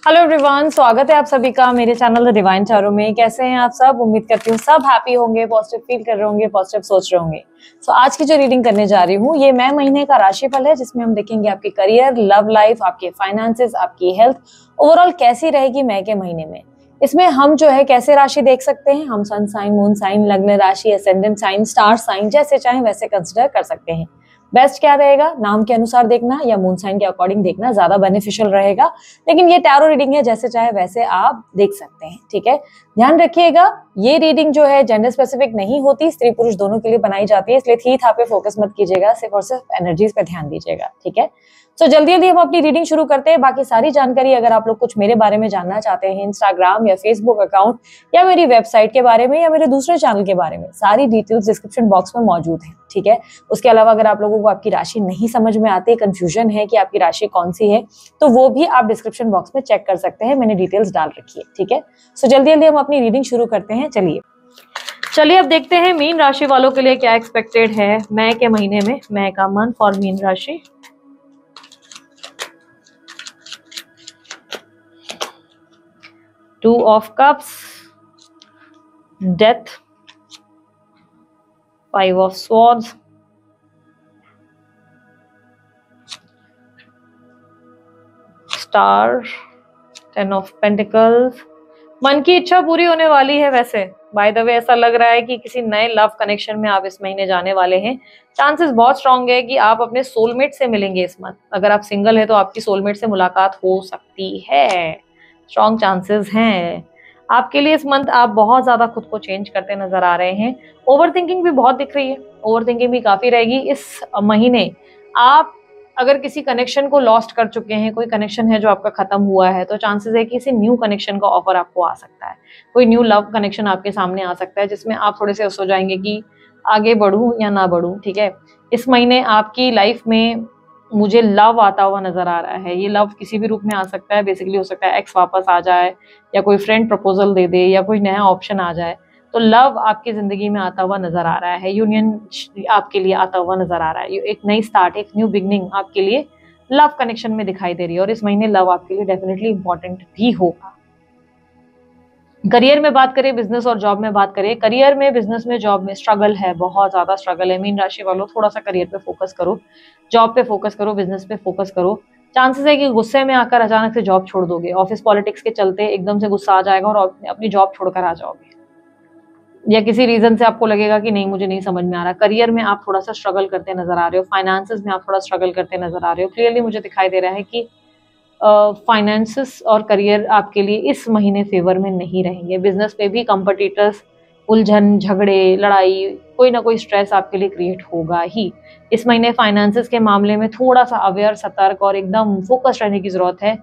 Hello everyone, स्वागत है आप सभी का मेरे चैनल द डिवाइन टैरो में। कैसे हैं आप सब? उम्मीद करती हूँ सब हैप्पी होंगे, पॉजिटिव फील कर रहे होंगे, पॉजिटिव सोच रहे होंगे। आज की जो रीडिंग करने जा रही हूँ ये मई महीने का राशिफल है, जिसमें हम देखेंगे आपके करियर, लव लाइफ, आपके फाइनेंसेस, आपकी हेल्थ ओवरऑल कैसी रहेगी मई के महीने में। इसमें हम जो है कैसे राशि देख सकते हैं, हम सन साइन, मून साइन, लग्न राशि, एसेंडेंट साइन, स्टार साइन जैसे चाहे वैसे कंसिडर कर सकते हैं। बेस्ट क्या रहेगा, नाम के अनुसार देखना या मून साइन के अकॉर्डिंग देखना ज्यादा बेनिफिशियल रहेगा। लेकिन ये टैरो रीडिंग है, जैसे चाहे वैसे आप देख सकते हैं, ठीक है। ध्यान रखिएगा, ये रीडिंग जो है जेंडर स्पेसिफिक नहीं होती, स्त्री पुरुष दोनों के लिए बनाई जाती है, इसलिए थी था पे फोकस मत कीजिएगा, सिर्फ और सिर्फ एनर्जीज पे ध्यान दीजिएगा, ठीक है। तो जल्दी जल्दी हम अपनी रीडिंग शुरू करते हैं। बाकी सारी जानकारी अगर आप लोग कुछ मेरे बारे में जानना चाहते हैं, इंस्टाग्राम या फेसबुक अकाउंट या मेरी वेबसाइट के बारे में या मेरे दूसरे चैनल के बारे में, सारी डिटेल्स डिस्क्रिप्शन बॉक्स में मौजूद है, ठीक है। उसके अलावा अगर आप लोगों को आपकी राशि नहीं समझ में आती, कंफ्यूजन है कि आपकी राशि कौन सी है, तो वो भी आप डिस्क्रिप्शन बॉक्स में चेक कर सकते हैं, मैंने डिटेल्स डाल रखी है, ठीक है। सो जल्दी जल्दी हम अपनी रीडिंग शुरू करते हैं। चलिए अब देखते हैं मीन राशि वालों के लिए क्या एक्सपेक्टेड है मई के महीने में, मई का मंथ फॉर मीन राशि। Two of cups, death, five of swords, star, ten of pentacles. मन की इच्छा पूरी होने वाली है। वैसे बाय द वे ऐसा लग रहा है कि किसी नए लव कनेक्शन में आप इस महीने जाने वाले हैं। चांसेस बहुत स्ट्रांग है कि आप अपने सोलमेट से मिलेंगे इस मंथ। अगर आप सिंगल है तो आपकी सोलमेट से मुलाकात हो सकती है, स्ट्रांग चांसेस हैं आपके लिए इस मंथ। आप बहुत ज्यादा खुद को चेंज करते नजर आ रहे हैं। ओवर थिंकिंग भी बहुत दिख रही है, ओवर थिंकिंग भी काफी रहेगी इस महीने। आप अगर किसी कनेक्शन को लॉस्ट कर चुके हैं, कोई कनेक्शन है जो आपका खत्म हुआ है, तो चांसेस है कि किसी न्यू कनेक्शन का ऑफर आपको आ सकता है। कोई न्यू लव कनेक्शन आपके सामने आ सकता है, जिसमें आप थोड़े से हो जाएंगे कि आगे बढ़ूं या ना बढ़ूं, ठीक है। इस महीने आपकी लाइफ में मुझे लव आता हुआ नजर आ रहा है। ये लव किसी भी रूप में आ सकता है, बेसिकली हो सकता है एक्स वापस आ जाए, या कोई फ्रेंड प्रपोजल दे दे, या कोई नया ऑप्शन आ जाए। तो लव आपकी जिंदगी में आता हुआ नजर आ रहा है, यूनियन आपके लिए आता हुआ नजर आ रहा है, एक नई स्टार्ट, एक न्यू बिगनिंग आपके लिए लव कनेक्शन में दिखाई दे रही है। और इस महीने लव आपके लिए डेफिनेटली इंपॉर्टेंट भी होगा। करियर में बात करें, बिजनेस और जॉब में बात करें, करियर में, बिजनेस में, जॉब में स्ट्रगल है, बहुत ज्यादा स्ट्रगल है। मीन राशि वालों थोड़ा सा करियर पे फोकस करो, जॉब पे फोकस करो, बिजनेस पे फोकस करो। चांसेस है कि गुस्से में आकर अचानक से जॉब छोड़ दोगे, ऑफिस पॉलिटिक्स के चलते एकदम से गुस्सा आ जाएगा और अपनी जॉब छोड़कर आ जाओगे, या किसी रीजन से आपको लगेगा कि नहीं मुझे नहीं समझ में आ रहा। करियर में आप थोड़ा सा स्ट्रगल करते नजर आ रहे हो, फाइनेंसेस में आप थोड़ा स्ट्रगल करते नजर आ रहे हो। क्लियरली मुझे दिखाई दे रहा है कि फाइनेंसेस और करियर आपके लिए इस महीने फेवर में नहीं रहेंगे। बिजनेस पे भी कंपटीटर्स, उलझन, झगड़े, लड़ाई, कोई ना कोई स्ट्रेस आपके लिए क्रिएट होगा ही। इस महीने फाइनेंसेस के मामले में थोड़ा सा अवेयर, सतर्क और एकदम फोकस रहने की जरूरत है।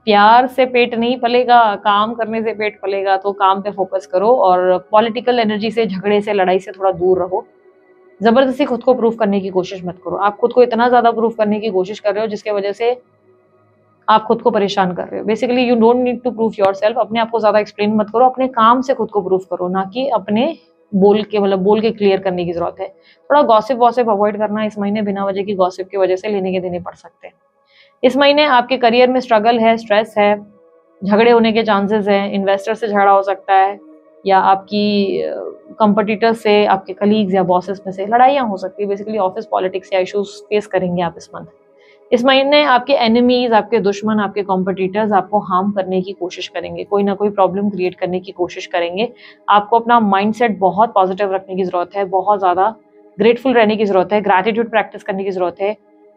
प्यार से पेट नहीं पलेगा, काम करने से पेट पलेगा, तो काम पे फोकस करो। और पॉलिटिकल एनर्जी से, झगड़े से, लड़ाई से थोड़ा दूर रहो। जबरदस्ती खुद को प्रूव करने की कोशिश मत करो। आप खुद को इतना ज्यादा प्रूव करने की कोशिश कर रहे हो जिसके वजह से आप खुद को परेशान कर रहे हो। Basically you don't need to prove yourself. अपने आप को ज्यादा एक्सप्लेन मत करो, अपने काम से खुद को प्रूव करो, ना कि अपने बोल के क्लियर करने की जरूरत है। थोड़ा गॉसिप वॉसिप अवॉइड करना इस महीने, बिना वजह की गॉसिप की वजह से लेने के देने पड़ सकते हैं। इस महीने आपके करियर में स्ट्रगल है, स्ट्रेस है, झगड़े होने के चांसेस हैं। इन्वेस्टर से झगड़ा हो सकता है, या आपकी कंपटीटर से, आपके कलीग्स या बॉसेस में से लड़ाइयाँ हो सकती है। बेसिकली ऑफिस पॉलिटिक्स या इश्यूज फेस करेंगे आप इस मंथ। इस महीने आपके एनिमीज, आपके दुश्मन, आपके कॉम्पिटिटर्स आपको हार्म करने की कोशिश करेंगे, कोई ना कोई प्रॉब्लम क्रिएट करने की कोशिश करेंगे। आपको अपना माइंडसेट बहुत पॉजिटिव रखने की जरूरत है, बहुत ज्यादा ग्रेटफुल रहने की जरूरत है, ग्रैटिट्यूड प्रैक्टिस करने की जरूरत है।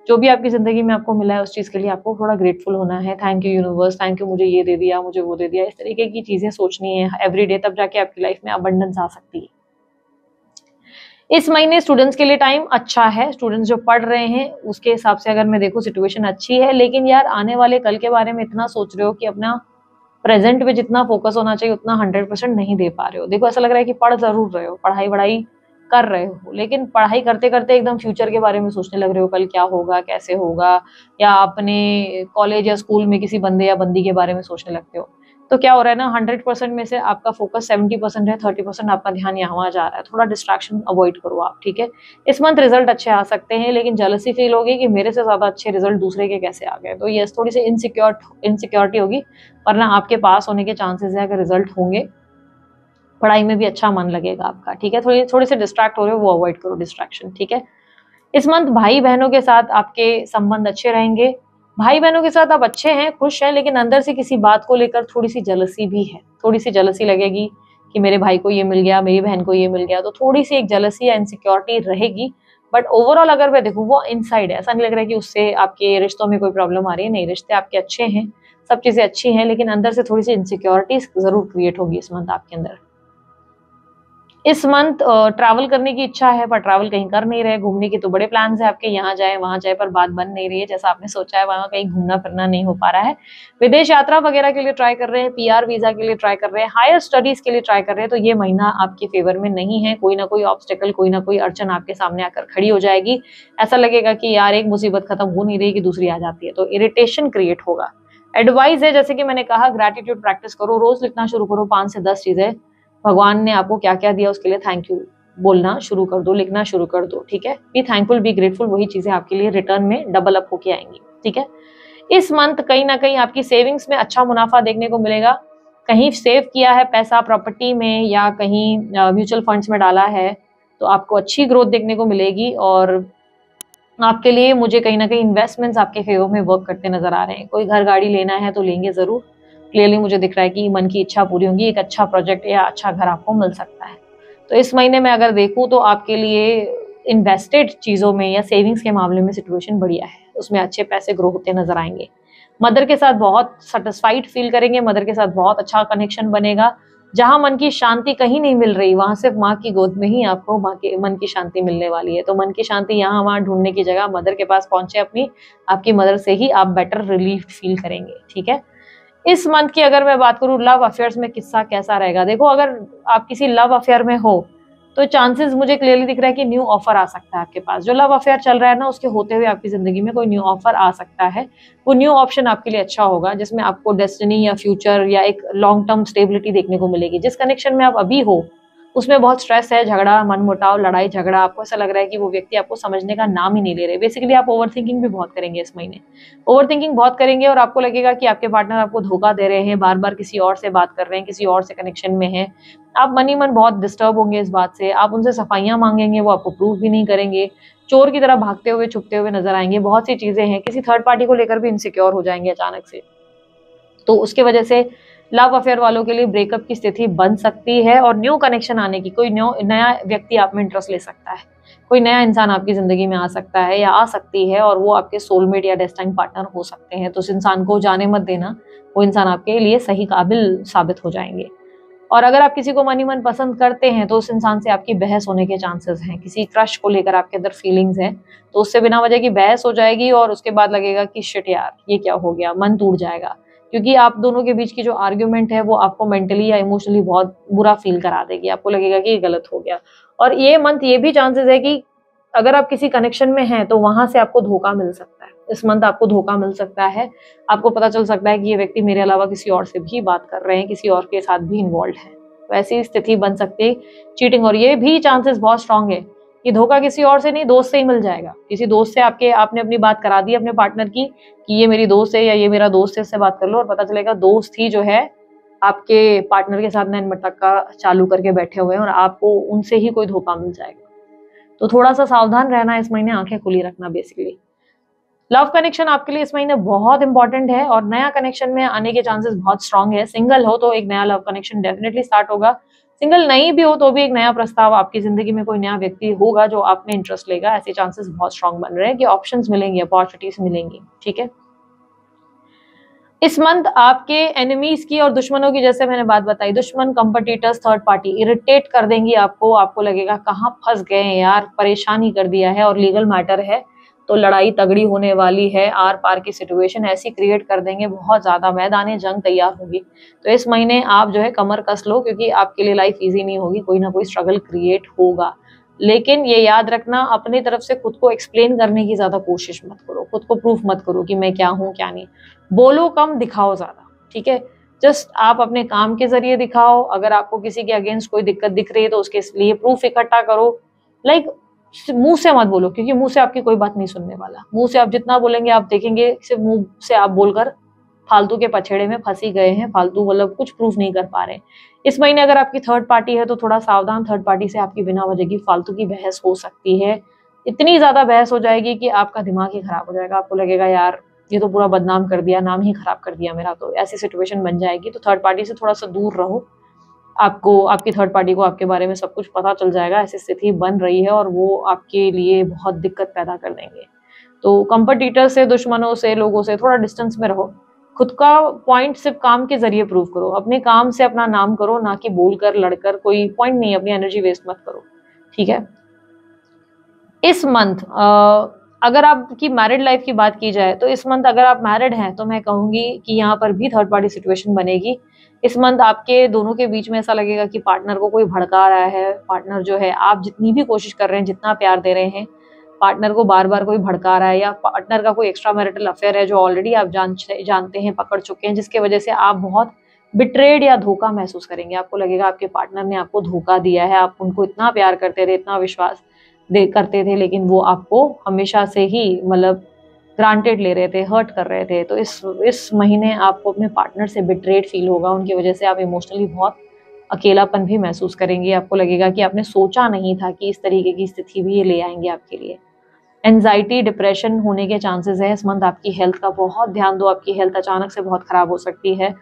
जो भी आपकी जिंदगी में आपको मिला है उस चीज के लिए आपको थोड़ा ग्रेटफुल होना है। Thank you universe, thank you, मुझे ये दे दिया, मुझे वो दे दिया, इस तरीके की चीजें सोचनी है एवरीडे, तब जाके आपकी लाइफ में अबंडेंस आ सकती है। इस महीने स्टूडेंट्स के लिए टाइम अच्छा है। स्टूडेंट्स जो पढ़ रहे हैं उसके हिसाब से अगर मैं देखूं सिचुएशन अच्छी है। लेकिन यार आने वाले कल के बारे में इतना सोच रहे हो कि अपना प्रेजेंट पे जितना फोकस होना चाहिए उतना 100% नहीं दे पा रहे हो। देखो ऐसा लग रहा है कि पढ़ जरूर रहे हो, पढ़ाई वढ़ाई कर रहे हो, लेकिन पढ़ाई करते करते एकदम फ्यूचर के बारे में सोचने लग रहे हो, कल क्या होगा, कैसे होगा, या अपने कॉलेज या स्कूल में किसी बंदे या बंदी के बारे में सोचने लगते हो। तो क्या हो रहा है ना, 100% में से आपका फोकस 70% है, 30% आपका ध्यान यहाँ जा रहा है। थोड़ा डिस्ट्रैक्शन अवॉइड करो आप, ठीक है। इस मंथ रिजल्ट अच्छे आ सकते हैं, लेकिन जेलसी फील होगी कि मेरे से ज्यादा अच्छे रिजल्ट दूसरे के कैसे आ गए, तो ये थोड़ी सी इनसिक्योरिटी होगी, वरना आपके पास होने के चांसेस है अगर रिजल्ट होंगे। पढ़ाई में भी अच्छा मन लगेगा आपका, ठीक है। थोड़ी से डिस्ट्रैक्ट हो रहे हो, वो अवॉइड करो डिस्ट्रैक्शन, ठीक है। इस मंथ भाई बहनों के साथ आपके संबंध अच्छे रहेंगे। भाई बहनों के साथ आप अच्छे हैं, खुश हैं, लेकिन अंदर से किसी बात को लेकर थोड़ी सी जलसी भी है। थोड़ी सी जलसी लगेगी कि मेरे भाई को ये मिल गया, मेरी बहन को ये मिल गया, तो थोड़ी सी एक जलसी या इनसिक्योरिटी रहेगी। बट ओवरऑल अगर मैं देखूँ, वो इनसाइड है, ऐसा नहीं लग रहा है कि उससे आपके रिश्तों में कोई प्रॉब्लम आ रही है। नहीं, रिश्ते आपके अच्छे हैं, सब चीजें अच्छी हैं, लेकिन अंदर से थोड़ी सी इनसिक्योरिटी जरूर क्रिएट होगी इस मंथ आपके अंदर। इस मंथ ट्रैवल करने की इच्छा है, पर ट्रैवल कहीं कर नहीं रहे। घूमने की तो बड़े प्लान्स है आपके, यहाँ जाए वहां जाए, पर बात बन नहीं रही है जैसा आपने सोचा है, वहां कहीं घूमना फिरना नहीं हो पा रहा है। विदेश यात्रा वगैरह के लिए ट्राई कर रहे हैं, PR वीजा के लिए ट्राई कर रहे हैं, हायर स्टडीज के लिए ट्राई कर रहे हैं, तो ये महीना आपके फेवर में नहीं है। कोई ना कोई ऑब्स्टेकल, कोई ना कोई अड़चन आपके सामने आकर खड़ी हो जाएगी। ऐसा लगेगा कि यार एक मुसीबत खत्म हो नहीं रही कि दूसरी आ जाती है, तो इरिटेशन क्रिएट होगा। एडवाइस है, जैसे कि मैंने कहा, ग्रैटिट्यूड प्रैक्टिस करो, रोज लिखना शुरू करो 5 से 10 चीजें, भगवान ने आपको क्या क्या दिया उसके लिए थैंक यू बोलना शुरू कर दो, लिखना शुरू कर दो, ठीक है। बी थैंकफुल, बी ग्रेटफुल, वही चीजें आपके लिए रिटर्न में डबल अप होके आएंगी, ठीक है। इस मंथ कहीं ना कहीं आपकी सेविंग्स में अच्छा मुनाफा देखने को मिलेगा। कहीं सेव किया है पैसा प्रॉपर्टी में या कहीं म्यूचुअल फंड्स में डाला है, तो आपको अच्छी ग्रोथ देखने को मिलेगी। और आपके लिए मुझे कहीं ना कहीं इन्वेस्टमेंट्स आपके फेवर में वर्क करते नजर आ रहे हैं। कोई घर गाड़ी लेना है तो लेंगे जरूर, क्लियरली मुझे दिख रहा है कि मन की इच्छा पूरी होगी, एक अच्छा प्रोजेक्ट या अच्छा घर आपको मिल सकता है। तो इस महीने में अगर देखूं तो आपके लिए इन्वेस्टेड चीजों में या सेविंग्स के मामले में सिचुएशन बढ़िया है, उसमें अच्छे पैसे ग्रो होते नजर आएंगे। मदर के साथ बहुत सेटिस्फाइड फील करेंगे, मदर के साथ बहुत अच्छा कनेक्शन बनेगा। जहां मन की शांति कहीं नहीं मिल रही, वहां सिर्फ माँ की गोद में ही आपको माँ के मन की शांति मिलने वाली है। तो मन की शांति यहाँ वहां ढूंढने की जगह मदर के पास पहुंचे अपनी, आपकी मदर से ही आप बेटर रिलीफ फील करेंगे, ठीक है। इस मंथ की अगर मैं बात करूं लव अफेयर्स में किस्सा कैसा रहेगा, देखो अगर आप किसी लव अफेयर में हो तो चांसेस मुझे क्लियरली दिख रहा है कि न्यू ऑफर आ सकता है आपके पास। जो लव अफेयर चल रहा है ना, उसके होते हुए आपकी जिंदगी में कोई न्यू ऑफर आ सकता है। वो न्यू ऑप्शन आपके लिए अच्छा होगा, जिसमें आपको डेस्टिनी या फ्यूचर या एक लॉन्ग टर्म स्टेबिलिटी देखने को मिलेगी। जिस कनेक्शन में आप अभी हो उसमें बहुत स्ट्रेस है, झगड़ा, मनमुटाव, लड़ाई झगड़ा, आपको ऐसा लग रहा है कि वो व्यक्ति आपको समझने का नाम ही नहीं ले रहे। बेसिकली आप ओवर थिंकिंग भी बहुत करेंगे इस महीने, ओवर थिंकिंग बहुत करेंगे, और आपको लगेगा कि आपके पार्टनर आपको धोखा दे रहे हैं, बार बार किसी और से बात कर रहे हैं, किसी और से कनेक्शन में है। आप मन ही मन बहुत डिस्टर्ब होंगे इस बात से, आप उनसे सफाइयां मांगेंगे, वो आपको प्रूव भी नहीं करेंगे, चोर की तरह भागते हुए छुपते हुए नजर आएंगे। बहुत सी चीजें हैं, किसी थर्ड पार्टी को लेकर भी इनसिक्योर हो जाएंगे अचानक से, तो उसके वजह से लव अफेयर वालों के लिए ब्रेकअप की स्थिति बन सकती है। और न्यू कनेक्शन आने की, कोई नया व्यक्ति आप में इंटरेस्ट ले सकता है, कोई नया इंसान आपकी जिंदगी में आ सकता है या आ सकती है, और वो आपके सोलमेट या डेस्टिनी पार्टनर हो सकते हैं। तो उस इंसान को जाने मत देना, वो इंसान आपके लिए सही काबिल साबित हो जाएंगे। और अगर आप किसी को मन ही मन पसंद करते हैं तो उस इंसान से आपकी बहस होने के चांसेस हैं। किसी क्रश को लेकर आपके अंदर फीलिंग्स हैं, तो उससे बिना वजह की बहस हो जाएगी, और उसके बाद लगेगा कि शिट यार ये क्या हो गया, मन टूट जाएगा। क्योंकि आप दोनों के बीच की जो आर्ग्यूमेंट है वो आपको मेंटली या इमोशनली बहुत बुरा फील करा देगी, आपको लगेगा कि ये गलत हो गया। और ये मंथ ये भी चांसेस है कि अगर आप किसी कनेक्शन में हैं तो वहां से आपको धोखा मिल सकता है। इस मंथ आपको धोखा मिल सकता है, आपको पता चल सकता है कि ये व्यक्ति मेरे अलावा किसी और से भी बात कर रहे हैं, किसी और के साथ भी इन्वॉल्व है। वैसी स्थिति बन सकती है चीटिंग, और ये भी चांसेस बहुत स्ट्रांग है कि धोखा किसी और से नहीं, दोस्त से ही मिल जाएगा। किसी दोस्त से आपने अपनी बात करा दी अपने पार्टनर की कि ये मेरी दोस्त है या ये मेरा दोस्त है, इससे बात कर लो, और पता चलेगा दोस्त ही जो है आपके पार्टनर के साथ नैन मटक्का चालू करके बैठे हुए हैं, और आपको उनसे ही कोई धोखा मिल जाएगा। तो थोड़ा सा सावधान रहना इस महीने, आंखें खुली रखना। बेसिकली लव कनेक्शन आपके लिए इस महीने बहुत इंपॉर्टेंट है, और नया कनेक्शन में आने के चांसेस बहुत स्ट्रांग है। सिंगल हो तो एक नया लव कनेक्शन डेफिनेटली स्टार्ट होगा, सिंगल नहीं भी हो तो भी एक नया प्रस्ताव, आपकी जिंदगी में कोई नया व्यक्ति होगा जो आप में इंटरेस्ट लेगा। ऐसे चांसेस बहुत स्ट्रांग बन रहे हैं कि ऑप्शंस मिलेंगे, अपॉर्चुनिटीज मिलेंगी, ठीक है। इस मंथ आपके एनिमीज की और दुश्मनों की, जैसे मैंने बात बताई, दुश्मन, कंपटीटर्स, थर्ड पार्टी इरिटेट कर देंगी आपको लगेगा कहाँ फंस गए हैं यार, परेशान ही कर दिया है। और लीगल मैटर है तो लड़ाई तगड़ी होने वाली है, आर पार की सिचुएशन ऐसी क्रिएट कर देंगे, बहुत ज्यादा मैदान जंग तैयार होगी। तो इस महीने आप जो है कमर कस लो, क्योंकि आपके लिए लाइफ इजी नहीं होगी, कोई ना कोई स्ट्रगल क्रिएट होगा। लेकिन ये याद रखना, अपनी तरफ से खुद को एक्सप्लेन करने की ज्यादा कोशिश मत करो, खुद को प्रूफ मत करो कि मैं क्या हूँ क्या नहीं। बोलो कम, दिखाओ ज्यादा, ठीक है। जस्ट आप अपने काम के जरिए दिखाओ। अगर आपको किसी के अगेंस्ट कोई दिक्कत दिख रही है तो उसके लिए प्रूफ इकट्ठा करो। लाइक मुंह से मत बोलो, क्योंकि मुंह से आपकी कोई बात नहीं सुनने वाला। मुंह से आप जितना बोलेंगे आप देखेंगे सिर्फ मुंह से आप बोलकर फालतू के पछेड़े में फंसी गए हैं, फालतू मतलब कुछ प्रूफ नहीं कर पा रहे। इस महीने अगर आपकी थर्ड पार्टी है तो थोड़ा सावधान, थर्ड पार्टी से आपकी बिना वजह की फालतू की बहस हो सकती है। इतनी ज्यादा बहस हो जाएगी कि आपका दिमाग ही खराब हो जाएगा, आपको लगेगा यार ये तो पूरा बदनाम कर दिया, नाम ही खराब कर दिया मेरा। तो ऐसी सिचुएशन बन जाएगी। तो थर्ड पार्टी से थोड़ा सा दूर रहो। आपको आपकी थर्ड पार्टी को आपके बारे में सब कुछ पता चल जाएगा, ऐसी स्थिति बन रही है और वो आपके लिए बहुत दिक्कत पैदा कर देंगे। तो कंपटीटर से, दुश्मनों से, लोगों से थोड़ा डिस्टेंस में रहो। खुद का पॉइंट सिर्फ काम के जरिए प्रूव करो, अपने काम से अपना नाम करो, ना कि बोलकर लड़कर। कोई पॉइंट नहीं, अपनी एनर्जी वेस्ट मत करो, ठीक है। इस मंथ अगर आपकी मैरिड लाइफ की बात की जाए तो इस मंथ अगर आप मैरिड हैं तो मैं कहूंगी कि यहाँ पर भी थर्ड पार्टी सिचुएशन बनेगी। इस मंथ आपके दोनों के बीच में ऐसा लगेगा कि पार्टनर को कोई भड़का रहा है। पार्टनर जो है, आप जितनी भी कोशिश कर रहे हैं, जितना प्यार दे रहे हैं, पार्टनर को बार बार कोई भड़का रहा है, या पार्टनर का कोई एक्स्ट्रा मैरिटल अफेयर है जो ऑलरेडी आप जानते हैं, पकड़ चुके हैं, जिसके वजह से आप बहुत बिट्रेड या धोखा महसूस करेंगे। आपको लगेगा आपके पार्टनर ने आपको धोखा दिया है। आप उनको इतना प्यार करते थे, इतना विश्वास करते थे, लेकिन वो आपको हमेशा से ही मतलब ग्रांटेड ले रहे थे, हर्ट कर रहे थे। तो इस महीने आपको अपने पार्टनर से बिट्रेड फील होगा। उनकी वजह से आप इमोशनली बहुत अकेलापन भी महसूस करेंगे। आपको लगेगा कि आपने सोचा नहीं था कि इस तरीके की स्थिति भी ये ले आएंगे आपके लिए। एंजाइटी, डिप्रेशन होने के चांसेस है। इस मंथ आपकी हेल्थ का बहुत ध्यान दो, आपकी हेल्थ अचानक से बहुत खराब हो सकती है।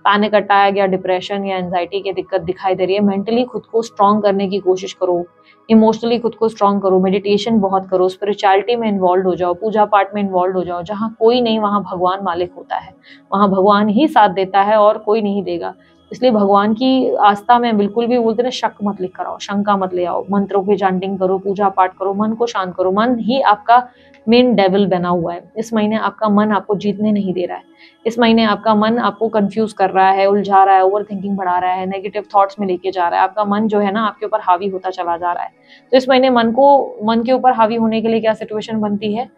पैनिक अटैक या डिप्रेशन या एंजाइटी की दिक्कत दिखाई दे रही है। मेंटली खुद को स्ट्रांग करने की कोशिश करो, इमोशनली खुद को स्ट्रांग करो, मेडिटेशन बहुत करो, स्पिरिचुअलिटी में इन्वॉल्व हो जाओ, पूजा पाठ में इन्वॉल्व हो जाओ। जहाँ कोई नहीं वहाँ भगवान मालिक होता है, वहाँ भगवान ही साथ देता है और कोई नहीं देगा। इसलिए भगवान की आस्था में बिल्कुल भी बोलते ना, शक मत लेकर आओ, शंका मत ले आओ। मंत्रों की चांटिंग करो, पूजा पाठ करो, मन को शांत करो। मन ही आपका मेन डेविल बना हुआ है। इस महीने आपका मन आपको जीतने नहीं दे रहा है। इस महीने आपका मन आपको कंफ्यूज कर रहा है, उलझा रहा है, ओवर थिंकिंग बढ़ा रहा है, नेगेटिव थॉट्स में लेके जा रहा है। आपका मन जो है ना आपके ऊपर हावी होता चला जा रहा है। तो इस महीने मन के ऊपर हावी होने के लिए क्या सिचुएशन बनती है?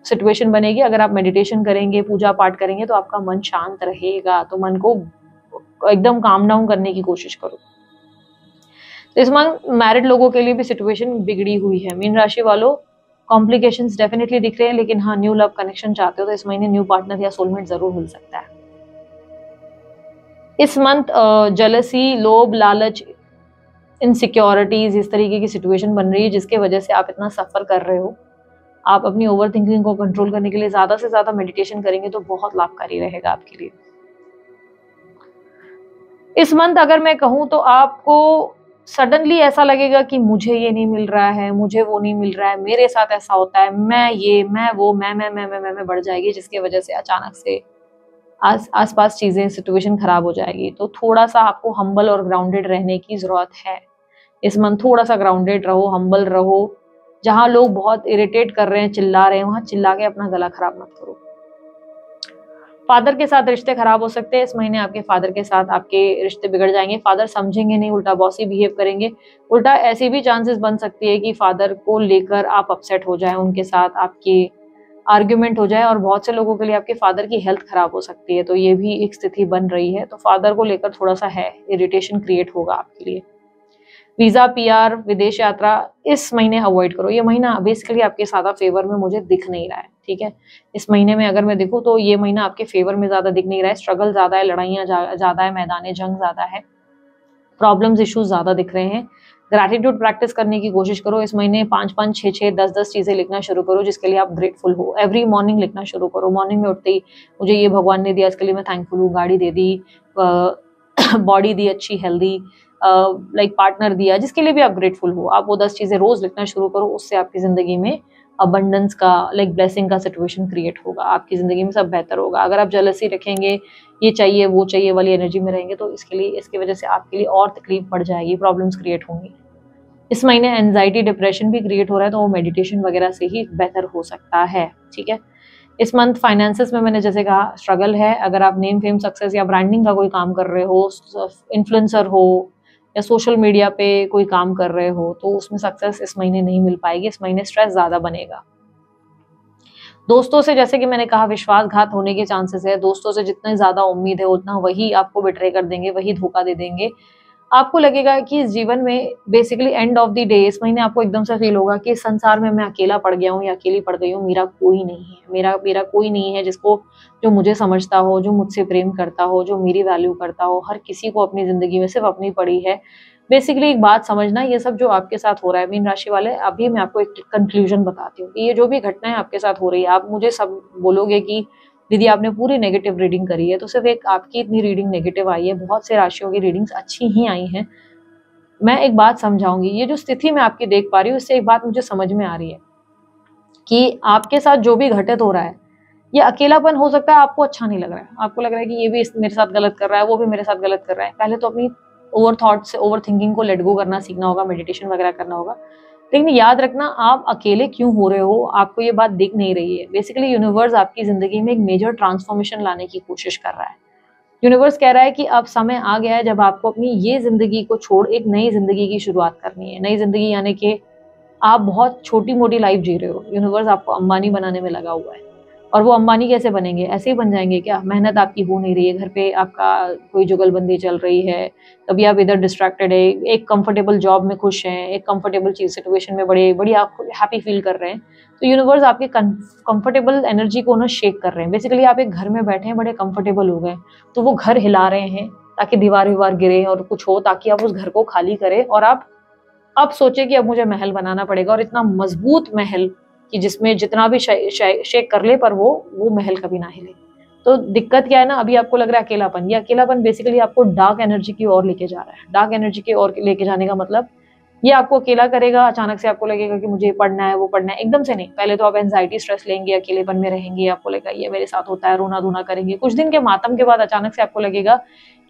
सिचुएशन बनेगी, अगर आप मेडिटेशन करेंगे, पूजा पाठ करेंगे तो आपका मन शांत रहेगा। तो मन को एकदम काम डाउन करने की कोशिश करो। तो इस मंथ मैरिड लोगों के लिए भी सिचुएशन बिगड़ी हुई है। मीन राशि वालों, कॉम्प्लिकेशंस डेफिनेटली दिख रहे हैं, लेकिन हाँ, न्यू लव कनेक्शन चाहते हो तो इस महीने न्यू पार्टनर या सोलमेट जरूर मिल सकता है। इस मंथ जेलसी, लोभ, लालच, इनसिक्योरिटीज, इस तरीके की सिचुएशन बन रही है जिसके वजह से आप इतना सफर कर रहे हो। आप अपनी ओवर थिंकिंग को कंट्रोल करने के लिए ज्यादा से ज्यादा मेडिटेशन करेंगे तो बहुत लाभकारी रहेगा आपके लिए। इस मंथ अगर मैं कहूँ तो आपको सडनली ऐसा लगेगा कि मुझे ये नहीं मिल रहा है, मुझे वो नहीं मिल रहा है, मेरे साथ ऐसा होता है, मैं ये, मैं वो, मैं बढ़ जाएगी, जिसकी वजह से अचानक से आसपास चीजें, सिचुएशन खराब हो जाएगी। तो थोड़ा सा आपको हम्बल और ग्राउंडेड रहने की जरूरत है। इस मंथ थोड़ा सा ग्राउंडेड रहो, हम्बल रहो। जहां लोग बहुत इरिटेट कर रहे हैं, चिल्ला रहे हैं, वहां चिल्ला के अपना गला खराब मत करो। फादर के साथ रिश्ते खराब हो सकते हैं। इस महीने आपके फादर के साथ आपके रिश्ते बिगड़ जाएंगे। फादर समझेंगे नहीं, उल्टा बॉसी बिहेव करेंगे। उल्टा ऐसी भी चांसेस बन सकती है कि फादर को लेकर आप अपसेट हो जाए, उनके साथ आपकी आर्ग्यूमेंट हो जाए, और बहुत से लोगों के लिए आपके फादर की हेल्थ खराब हो सकती है। तो ये भी एक स्थिति बन रही है। तो फादर को लेकर थोड़ा सा है, इरिटेशन क्रिएट होगा आपके लिए। वीजा, पीआर, विदेश यात्रा इस महीने अवॉइड करो। ये महीना बेसिकली आपके ज्यादा फेवर में मुझे दिख नहीं रहा है, ठीक है। इस महीने में अगर मैं देखूं तो ये महीना आपके फेवर में ज्यादा दिख नहीं रहा है। स्ट्रगल ज्यादा है, लड़ाइयां ज्यादा है, मैदान जंग ज्यादा है, प्रॉब्लम्स, इश्यूज ज्यादा दिख रहे हैं। ग्रैटिट्यूड प्रैक्टिस करने की कोशिश करो। इस महीने 5-5, 6-6, 10-10 चीजें लिखना शुरू करो जिसके लिए आप ग्रेटफुल हो। एवरी मॉर्निंग लिखना शुरू करो। मॉर्निंग में उठते ही मुझे ये भगवान ने दिया, इसके लिए मैं थैंकफुल हूँ। गाड़ी दे दी, बॉडी दी अच्छी हेल्दी, लाइक पार्टनर दिया, जिसके लिए भी आप ग्रेटफुल हो। आप वो 10 चीजें रोज लिखना शुरू करो। उससे आपकी जिंदगी में अबंडेंस का, लाइक ब्लेसिंग का सिचुएशन क्रिएट होगा। आपकी जिंदगी में सब बेहतर होगा। अगर आप जेलसी रखेंगे, ये चाहिए वो चाहिए वाली एनर्जी में रहेंगे तो इसकी वजह से आपके लिए और तकलीफ बढ़ जाएगी, प्रॉब्लम्स क्रिएट होंगी। इस महीने एंजाइटी, डिप्रेशन भी क्रिएट हो रहा है तो वो मेडिटेशन वगैरह से ही बेहतर हो सकता है, ठीक है। इस मंथ फाइनेंसेस में मैंने जैसे कहा स्ट्रगल है। अगर आप नेम, फेम, सक्सेस या ब्रांडिंग का कोई काम कर रहे हो, इन्फ्लुएंसर हो या सोशल मीडिया पे कोई काम कर रहे हो, तो उसमें सक्सेस इस महीने नहीं मिल पाएगी। इस महीने स्ट्रेस ज्यादा बनेगा। दोस्तों से जैसे कि मैंने कहा विश्वासघात होने के चांसेस है, दोस्तों से जितनी ज्यादा उम्मीद है उतना वही आपको बिट्रे कर देंगे, वही धोखा दे देंगे। आपको लगेगा कि इस जीवन में basically and of the day इस महीने आपको एकदम से फील होगा कि इस संसार में मैं अकेला पड़ गया हूँ या अकेली पड़ गई हूँ, मेरा कोई नहीं है, मेरा कोई नहीं है जिसको जो मुझे समझता हो, जो मुझसे प्रेम करता हो, जो मेरी वैल्यू करता हो। हर किसी को अपनी जिंदगी में सिर्फ अपनी पड़ी है। बेसिकली एक बात समझना, ये सब जो आपके साथ हो रहा है मीन राशि वाले, अभी मैं आपको एक कंक्लूजन बताती हूँ कि ये जो भी घटनाएं आपके साथ हो रही है, आप मुझे सब बोलोगे कि दीदी आपने पूरी नेगेटिव रीडिंग करी है, तो सिर्फ एक आपकी इतनी रीडिंग नेगेटिव आई है, बहुत से राशियों की रीडिंग्स अच्छी ही आई हैं। मैं एक बात समझाऊंगी, ये जो स्थिति मैं आपकी देख पा रही हूँ इससे एक बात मुझे समझ में आ रही है कि आपके साथ जो भी घटित हो रहा है, ये अकेलापन हो सकता है आपको अच्छा नहीं लग रहा है, आपको लग रहा है कि ये भी मेरे साथ गलत कर रहा है, वो भी मेरे साथ गलत कर रहा है। पहले तो अपनी ओवर थॉट से, ओवर थिंकिंग को लेट गो करना सीखना होगा, मेडिटेशन वगैरह करना होगा। लेकिन याद रखना, आप अकेले क्यों हो रहे हो, आपको ये बात दिख नहीं रही है। बेसिकली यूनिवर्स आपकी जिंदगी में एक मेजर ट्रांसफॉर्मेशन लाने की कोशिश कर रहा है। यूनिवर्स कह रहा है कि अब समय आ गया है जब आपको अपनी ये जिंदगी को छोड़ एक नई जिंदगी की शुरुआत करनी है। नई जिंदगी यानी कि आप बहुत छोटी मोटी लाइफ जी रहे हो, यूनिवर्स आपको अंबानी बनाने में लगा हुआ है। और वो अंबानी कैसे बनेंगे, ऐसे ही बन जाएंगे क्या? मेहनत आपकी हो नहीं रही है, घर पे आपका कोई जुगलबंदी चल रही है, कभी आप इधर डिस्ट्रैक्टेड है, एक कंफर्टेबल जॉब में खुश हैं, एक कंफर्टेबल चीज सिचुएशन में बड़े बड़ी आप हैप्पी फील कर रहे हैं, तो यूनिवर्स आपके कंफर्टेबल एनर्जी को ना शेक कर रहे हैं। बेसिकली आप एक घर में बैठे हैं, बड़े कंफर्टेबल हो गए, तो वो घर हिला रहे हैं ताकि दीवार विवार गिरे और कुछ हो, ताकि आप उस घर को खाली करें और आप अब सोचे कि अब मुझे महल बनाना पड़ेगा, और इतना मजबूत महल कि जिसमें जितना भी शेक कर ले पर वो महल कभी ना हिले। तो दिक्कत क्या है ना, अभी आपको लग रहा है अकेलापन, ये अकेलापन बेसिकली आपको डार्क एनर्जी की ओर लेके जा रहा है। डार्क एनर्जी की ओर लेके जाने का मतलब ये आपको अकेला करेगा। अचानक से आपको लगेगा कि मुझे पढ़ना है, वो पढ़ना है, एकदम से नहीं। पहले तो आप एंजाइटी स्ट्रेस लेंगे, अकेलेपन में रहेंगे, आपको लगेगा ये मेरे साथ होता है, रोना धोना करेंगे। कुछ दिन के मातम के बाद अचानक से आपको लगेगा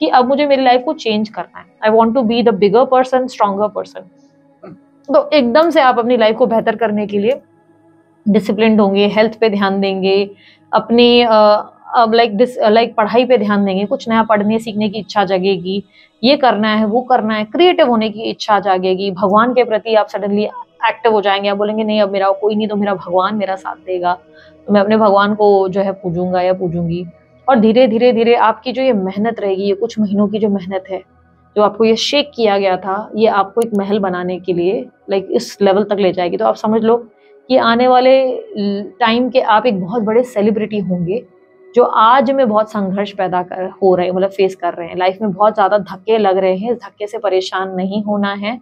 कि अब मुझे मेरी लाइफ को चेंज करना है, I want to be the bigger person, stronger person. तो एकदम से आप अपनी लाइफ को बेहतर करने के लिए डिसिप्लिन्ड होंगे, हेल्थ पे ध्यान देंगे, अपनी लाइक पढ़ाई पे ध्यान देंगे, कुछ नया पढ़ने सीखने की इच्छा जगेगी, ये करना है वो करना है, क्रिएटिव होने की इच्छा जागेगी। भगवान के प्रति आप सडनली एक्टिव हो जाएंगे, आप बोलेंगे नहीं अब मेरा कोई नहीं तो मेरा भगवान मेरा साथ देगा, तो मैं अपने भगवान को जो है पूजूंगा या पूजूंगी। और धीरे धीरे धीरे आपकी जो ये मेहनत रहेगी, ये कुछ महीनों की जो मेहनत है, जो आपको ये शेक किया गया था, ये आपको एक महल बनाने के लिए लाइक इस लेवल तक ले जाएगी। तो आप समझ लो कि आने वाले टाइम के आप एक बहुत बड़े सेलिब्रिटी होंगे, जो आज में बहुत संघर्ष पैदा हो रहे हैं, मतलब फेस कर रहे हैं। लाइफ में बहुत ज्यादा धक्के लग रहे हैं, इस धक्के से परेशान नहीं होना है,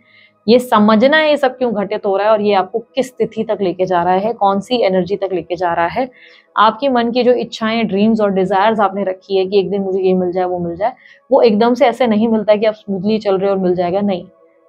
ये समझना है ये सब क्यों घटित हो रहा है और ये आपको किस स्थिति तक लेके जा रहा है, कौन सी एनर्जी तक लेके जा रहा है। आपके मन की जो इच्छाएं, ड्रीम्स और डिजायर्स आपने रखी है कि एक दिन मुझे ये मिल जाए वो मिल जाए, वो एकदम से ऐसे नहीं मिलता है कि आप स्मूथली चल रहे हो और मिल जाएगा। नहीं,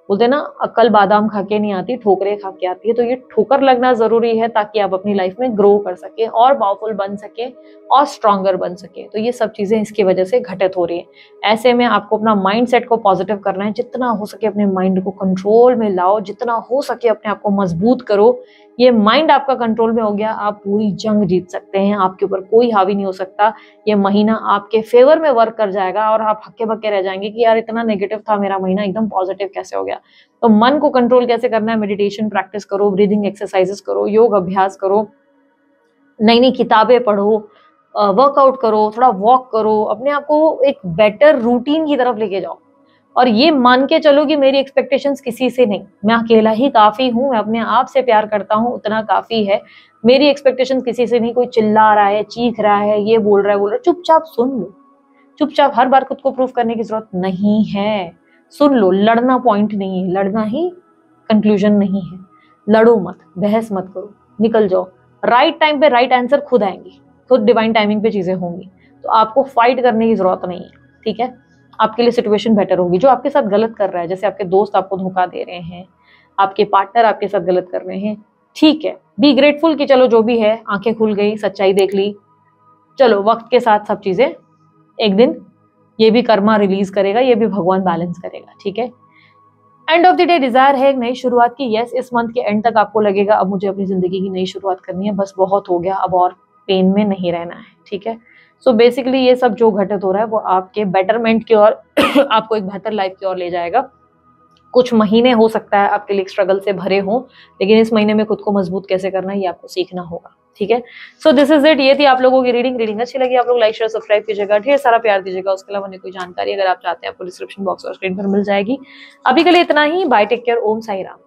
बोलते ना अक्ल बादाम खा के नहीं आती, ठोकरें खा के आती है। तो ये ठोकर लगना जरूरी है ताकि आप अपनी लाइफ में ग्रो कर सके और पावरफुल बन सके और स्ट्रॉन्गर बन सके। तो ये सब चीजें इसकी वजह से घटित हो रही है। ऐसे में आपको अपना माइंड सेट को पॉजिटिव करना है, जितना हो सके अपने माइंड को कंट्रोल में लाओ, जितना हो सके अपने आप को मजबूत करो। ये माइंड आपका कंट्रोल में हो गया, आप पूरी जंग जीत सकते हैं, आपके ऊपर कोई हावी नहीं हो सकता। ये महीना आपके फेवर में वर्क कर जाएगा और आप हक्के बक्के रह जाएंगे कि यार इतना नेगेटिव था मेरा महीना, एकदम पॉजिटिव कैसे हो गया। तो मन को कंट्रोल कैसे करना है, मेडिटेशन प्रैक्टिस करो, ब्रीदिंग एक्सरसाइजेस करो, योग अभ्यास करो, नई नई किताबें पढ़ो, वर्कआउट करो, थोड़ा वॉक करो, अपने आप को एक बेटर रूटीन की तरफ लेके जाओ। और ये मान के चलो कि मेरी एक्सपेक्टेशंस किसी से नहीं, मैं अकेला ही काफी हूँ, मैं अपने आप से प्यार करता हूँ, उतना काफी है। मेरी एक्सपेक्टेशंस किसी से नहीं, कोई चिल्ला रहा है, चीख रहा है, ये बोल रहा है, चुपचाप सुन लो। चुपचाप, हर बार खुद को प्रूफ करने की जरूरत नहीं है, सुन लो। लड़ना पॉइंट नहीं है, लड़ना ही कंक्लूजन नहीं है। लड़ो मत, बहस मत करो, निकल जाओ। राइट टाइम पे राइट आंसर खुद आएंगे, खुद डिवाइन टाइमिंग पे चीजें होंगी। तो आपको फाइट करने की जरूरत नहीं है, ठीक है। आपके लिए सिचुएशन बेटर होगी। जो आपके साथ गलत कर रहा है, जैसे आपके दोस्त आपको धोखा दे रहे हैं, आपके पार्टनर आपके साथ गलत कर रहे हैं, ठीक है, बी ग्रेटफुल कि चलो जो भी है, आंखें खुल गई, सच्चाई देख ली, चलो वक्त के साथ सब चीजें एक दिन ये भी कर्मा रिलीज करेगा, ये भी भगवान बैलेंस करेगा, ठीक है। End of the day desire है एक नई शुरुआत की। यस, इस मंथ के एंड तक आपको लगेगा अब मुझे अपनी जिंदगी की नई शुरुआत करनी है, बस बहुत हो गया, अब और पेन में नहीं रहना है, ठीक है। सो बेसिकली ये सब जो घटित हो रहा है वो आपके बेटरमेंट की ओर आपको एक बेहतर लाइफ की ओर ले जाएगा। कुछ महीने हो सकता है आपके लिए स्ट्रगल से भरे हों, लेकिन इस महीने में खुद को मजबूत कैसे करना है ये आपको सीखना होगा। ठीक है। सो दिस इज इट, ये थी आप लोगों की रीडिंग अच्छी लगी आप लोग लाइक शेयर सब्सक्राइब कीजिएगा, ढेर सारा प्यार दीजिएगा। उसके अलावा कोई जानकारी अगर आप चाहते हैं आपको डिस्क्रिप्शन बॉक्स और स्क्रीन पर मिल जाएगी। अभी के लिए इतना ही, बाय, टेक केयर, ओम साई राम।